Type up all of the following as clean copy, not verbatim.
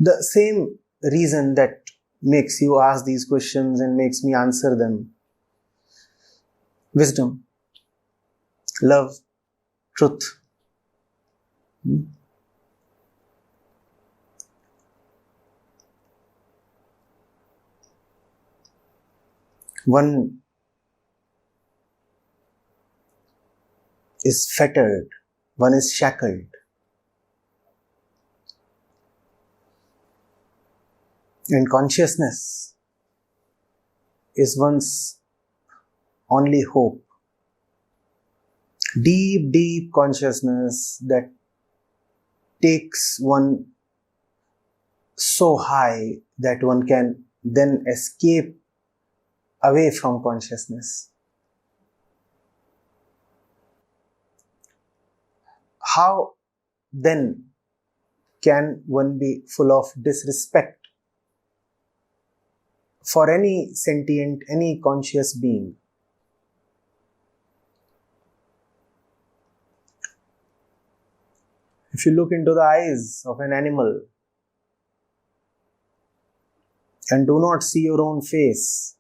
The same reason that makes you ask these questions and makes me answer them. Wisdom, love, truth. One is fettered, one is shackled. And consciousness is one's only hope. Deep, deep consciousness that takes one so high that one can then escape away from consciousness. How then can one be full of disrespect for any sentient, any conscious being? If you look into the eyes of an animal and do not see your own face,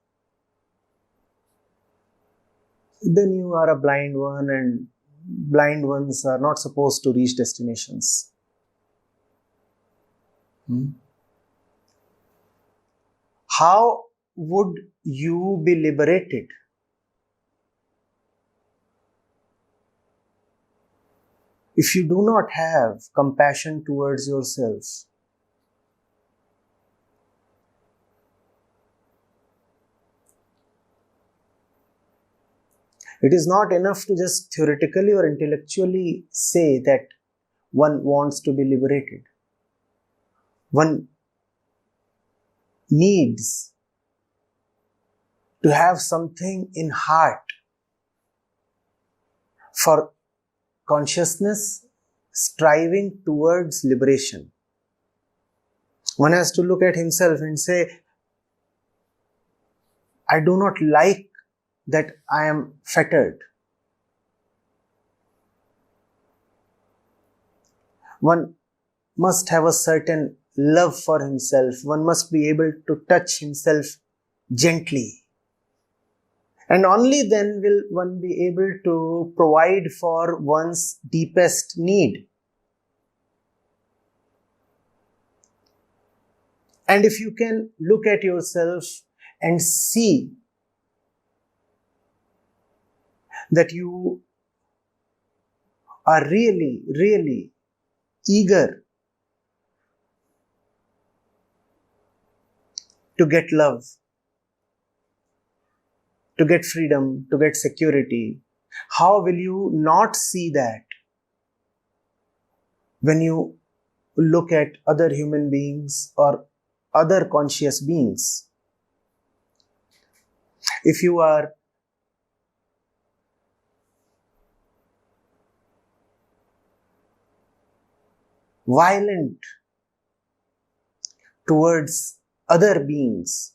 then you are a blind one, and blind ones are not supposed to reach destinations. How would you be liberated if you do not have compassion towards yourself? It is not enough to just theoretically or intellectually say that one wants to be liberated. One needs to have something in heart for consciousness striving towards liberation. One has to look at himself and say, I do not like that I am fettered. One must have a certain love for himself. One must be able to touch himself gently. And only then will one be able to provide for one's deepest need. And if you can look at yourself and see that you are really, really eager to get love, to get freedom, to get security, how will you not see that when you look at other human beings or other conscious beings? If you are violent towards other beings,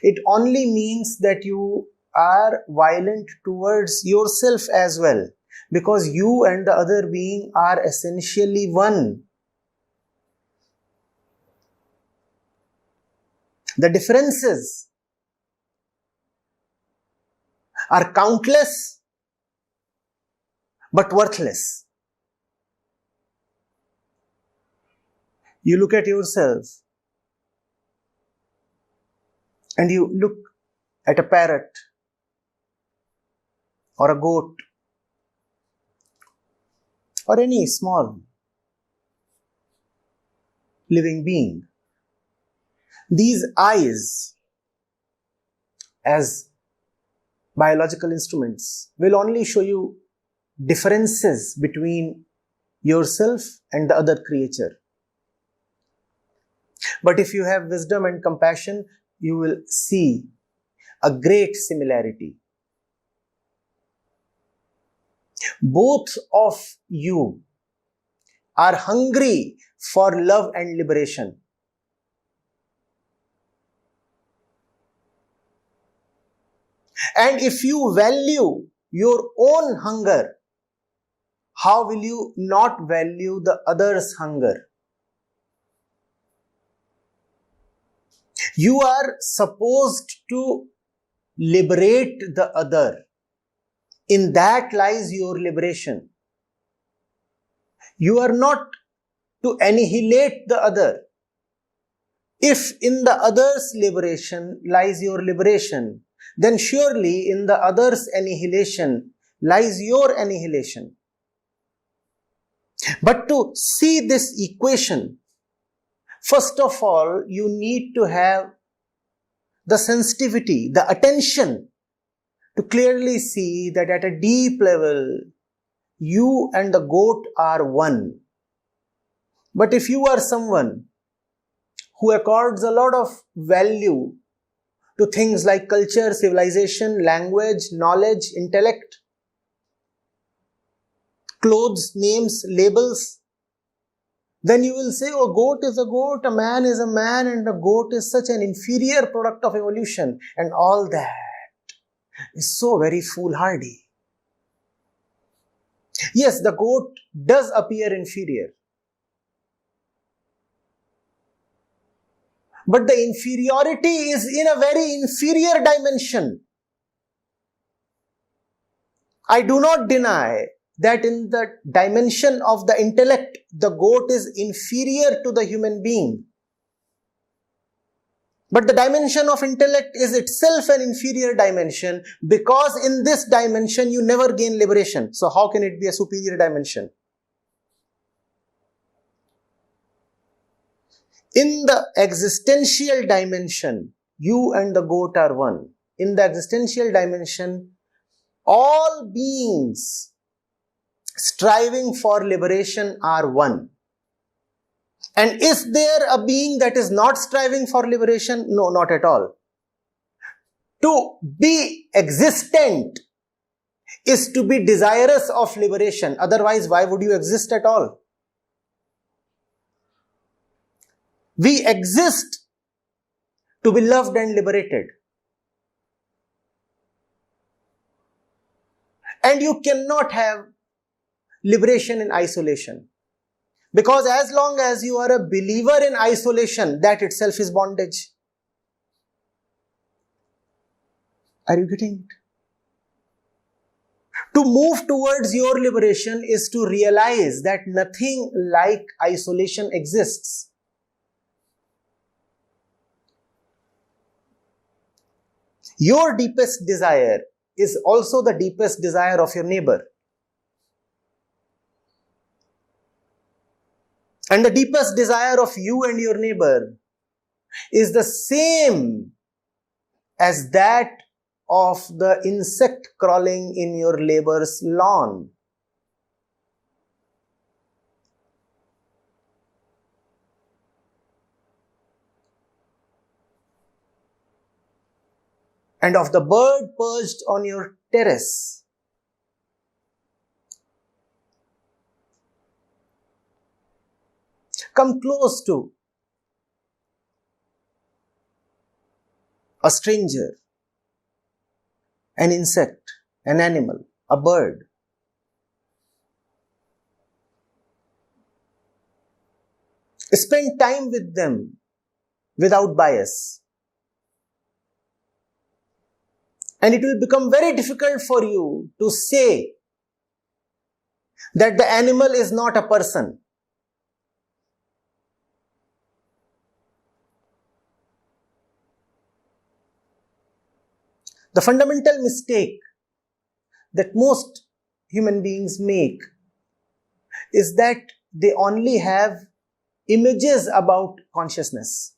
it only means that you are violent towards yourself as well, because you and the other being are essentially one. The differences are countless but worthless. You look at yourself and you look at a parrot or a goat or any small living being. These eyes, as biological instruments, will only show you differences between yourself and the other creature. But if you have wisdom and compassion, you will see a great similarity. Both of you are hungry for love and liberation. And if you value your own hunger, how will you not value the other's hunger? You are supposed to liberate the other. In that lies your liberation. You are not to annihilate the other. If in the other's liberation lies your liberation, then surely in the other's annihilation lies your annihilation. But to see this equation, first of all, you need to have the sensitivity, the attention to clearly see that at a deep level, you and the goat are one. But if you are someone who accords a lot of value to things like culture, civilization, language, knowledge, intellect, clothes, names, labels, then you will say, oh, a goat is a goat, a man is a man, and a goat is such an inferior product of evolution. And all that is so very foolhardy. Yes, the goat does appear inferior. But the inferiority is in a very inferior dimension. I do not deny that in the dimension of the intellect, the goat is inferior to the human being. But the dimension of intellect is itself an inferior dimension, because in this dimension you never gain liberation. So how can it be a superior dimension? In the existential dimension, you and the goat are one. In the existential dimension, all beings striving for liberation are one. And is there a being that is not striving for liberation? No, not at all. To be existent is to be desirous of liberation. Otherwise, why would you exist at all? We exist to be loved and liberated. And you cannot have liberation in isolation. Because as long as you are a believer in isolation, that itself is bondage. Are you getting it? To move towards your liberation is to realize that nothing like isolation exists. Your deepest desire is also the deepest desire of your neighbor. And the deepest desire of you and your neighbor is the same as that of the insect crawling in your neighbor's lawn. And of the bird perched on your terrace. Come close to a stranger, an insect, an animal, a bird. Spend time with them without bias. And it will become very difficult for you to say that the animal is not a person. The fundamental mistake that most human beings make is that they only have images about consciousness.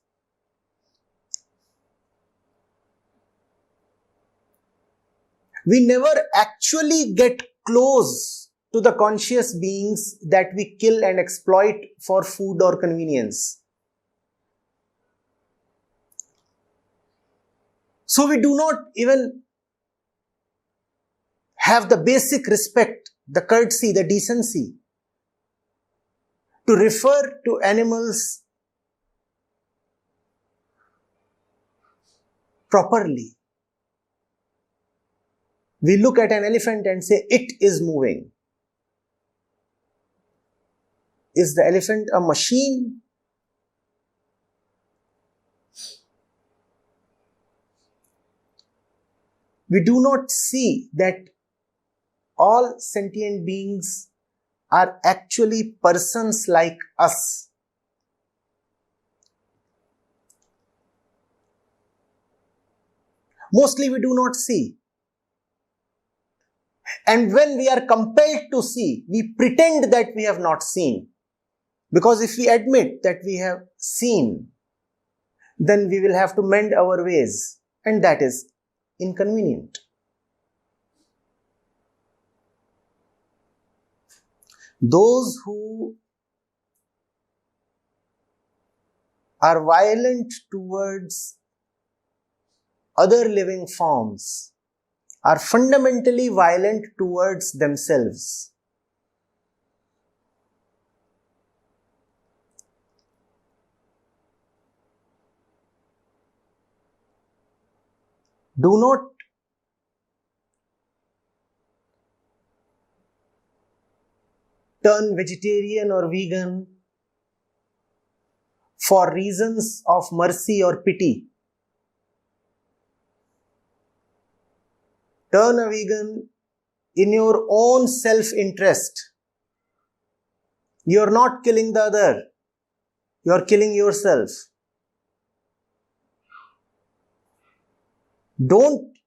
We never actually get close to the conscious beings that we kill and exploit for food or convenience. So we do not even have the basic respect, the courtesy, the decency to refer to animals properly. We look at an elephant and say, it is moving. Is the elephant a machine? We do not see that all sentient beings are actually persons like us. Mostly we do not see. And when we are compelled to see, we pretend that we have not seen. Because if we admit that we have seen, then we will have to mend our ways, and that is inconvenient. Those who are violent towards other living forms are fundamentally violent towards themselves. Do not turn vegetarian or vegan for reasons of mercy or pity. Turn a vegan in your own self-interest. You are not killing the other. You are killing yourself. Don't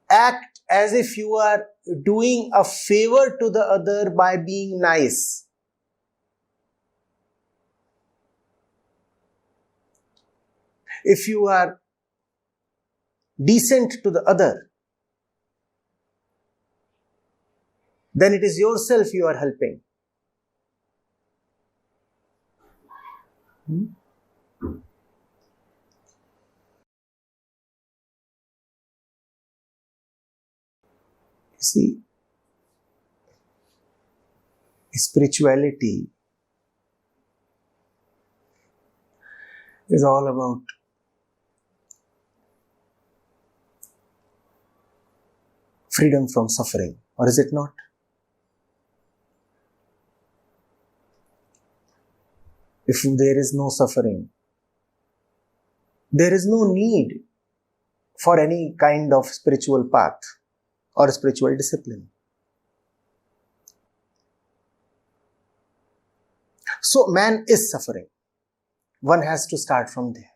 act as if you are doing a favor to the other by being nice. If you are decent to the other, then it is yourself you are helping. You see, spirituality is all about freedom from suffering, or is it not? If there is no suffering, there is no need for any kind of spiritual path or spiritual discipline. So man is suffering. One has to start from there.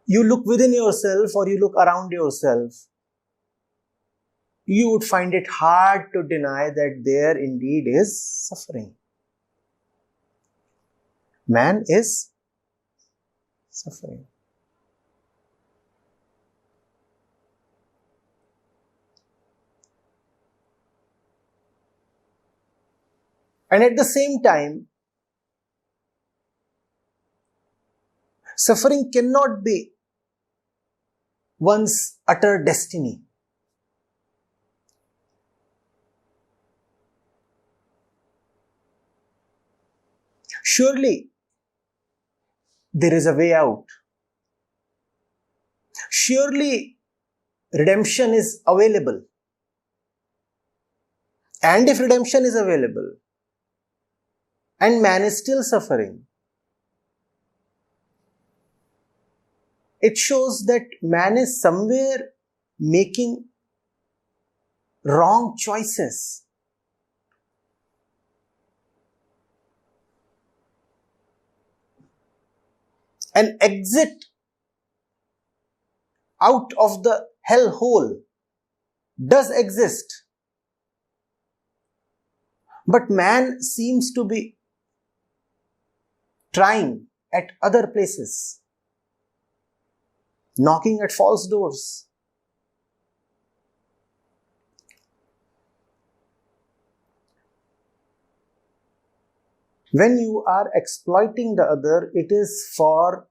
You look within yourself or you look around yourself, you would find it hard to deny that there indeed is suffering. Man is suffering. And at the same time, suffering cannot be one's utter destiny. Surely, there is a way out. Surely, redemption is available. And if redemption is available, and man is still suffering, it shows that man is somewhere making wrong choices. An exit out of the hellhole does exist. But man seems to be trying at other places, knocking at false doors. When you are exploiting the other, it is for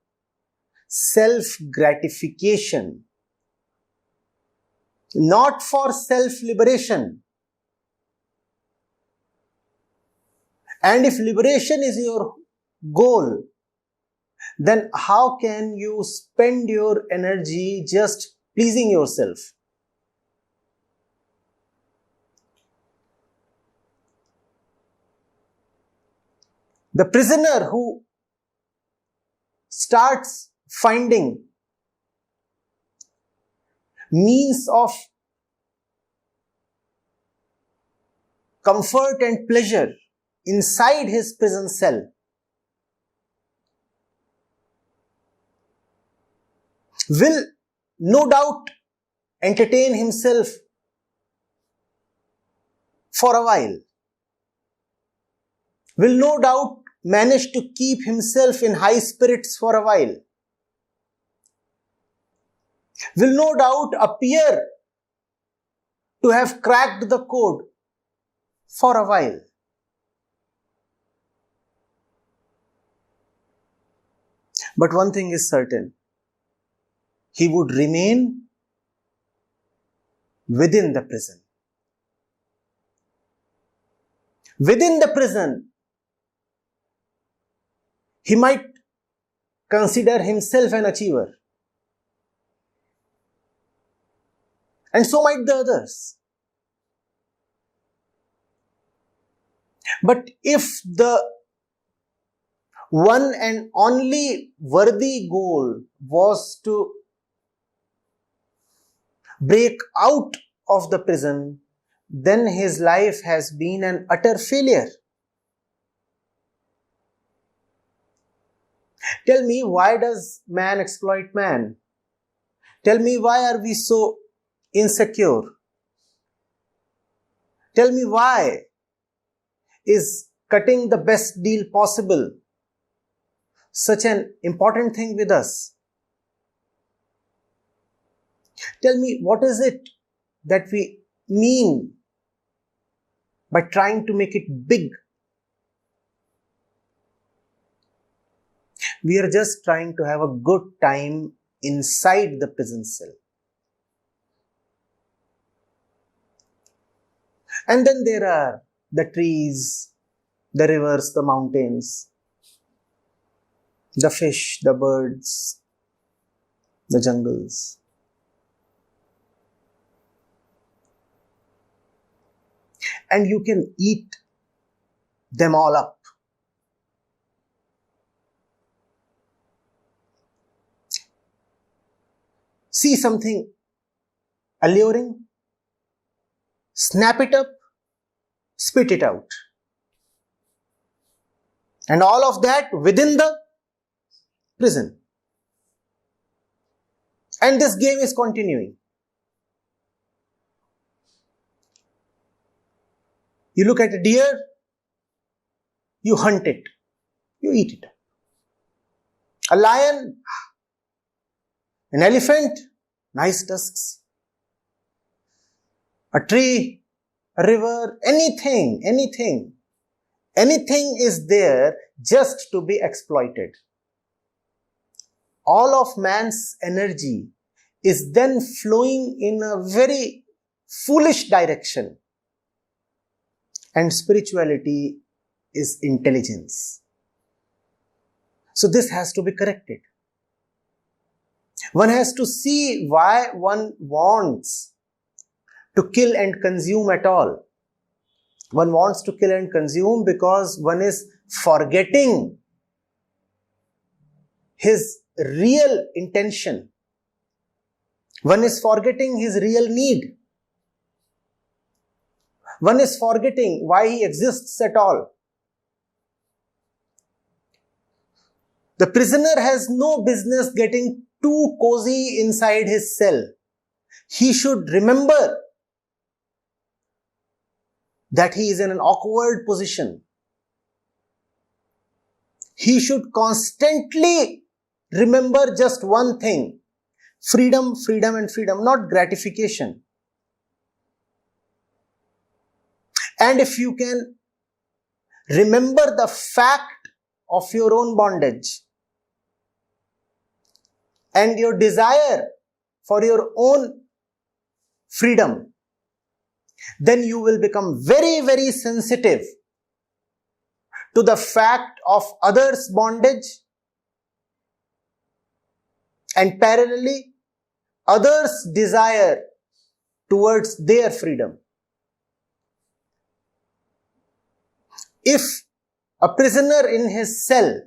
self-gratification, not for self-liberation. And if liberation is your goal, then how can you spend your energy just pleasing yourself? The prisoner who starts finding means of comfort and pleasure inside his prison cell, will no doubt entertain himself for a while, will no doubt manage to keep himself in high spirits for a while, will no doubt appear to have cracked the code for a while. But one thing is certain, he would remain within the prison. Within the prison, he might consider himself an achiever. And so might the others. But if the one and only worthy goal was to break out of the prison, then his life has been an utter failure. Tell me, why does man exploit man? Tell me, why are we so insecure? Tell me, why is cutting the best deal possible such an important thing with us? Tell me, what is it that we mean by trying to make it big? We are just trying to have a good time inside the prison cell. And then there are the trees, the rivers, the mountains, the fish, the birds, the jungles. And you can eat them all up. See something alluring, snap it up, spit it out. And all of that within the prison. And this game is continuing. You look at a deer, you hunt it, you eat it. A lion, an elephant, nice tusks. A tree, a river, anything is there just to be exploited. All of man's energy is then flowing in a very foolish direction. And spirituality is intelligence. So this has to be corrected. One has to see why one wants to kill and consume at all. One wants to kill and consume because one is forgetting his real intention. One is forgetting his real need. One is forgetting why he exists at all. The prisoner has no business getting too cozy inside his cell. He should remember that he is in an awkward position. He should constantly remember just one thing: freedom, freedom and freedom, not gratification. And if you can remember the fact of your own bondage and your desire for your own freedom, then you will become very, very sensitive to the fact of others' bondage and parallelly others' desire towards their freedom. If a prisoner in his cell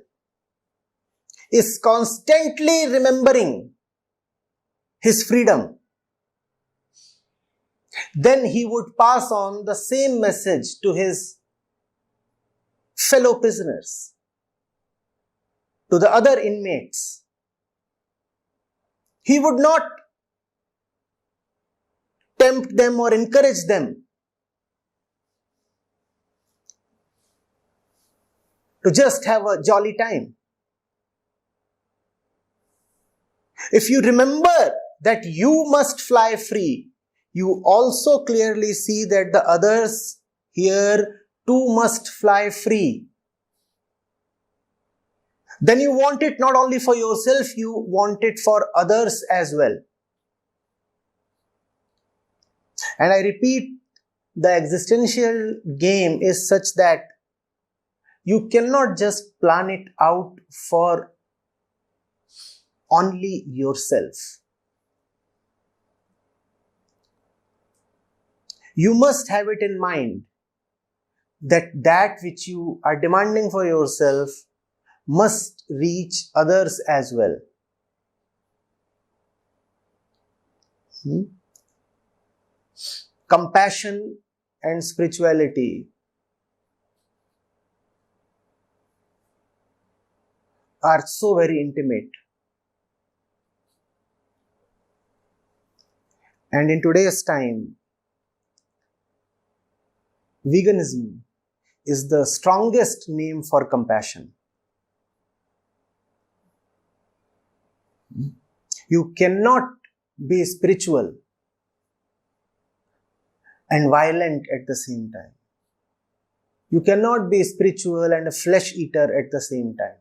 is constantly remembering his freedom, then he would pass on the same message to his fellow prisoners, to the other inmates. He would not tempt them or encourage them to just have a jolly time. If you remember that you must fly free, you also clearly see that the others here too must fly free. Then you want it not only for yourself, you want it for others as well. And I repeat, the existential game is such that you cannot just plan it out for only yourself. You must have it in mind that that which you are demanding for yourself must reach others as well. Compassion and spirituality are so very intimate. And in today's time, veganism is the strongest name for compassion. You cannot be spiritual and violent at the same time. You cannot be spiritual and a flesh eater at the same time.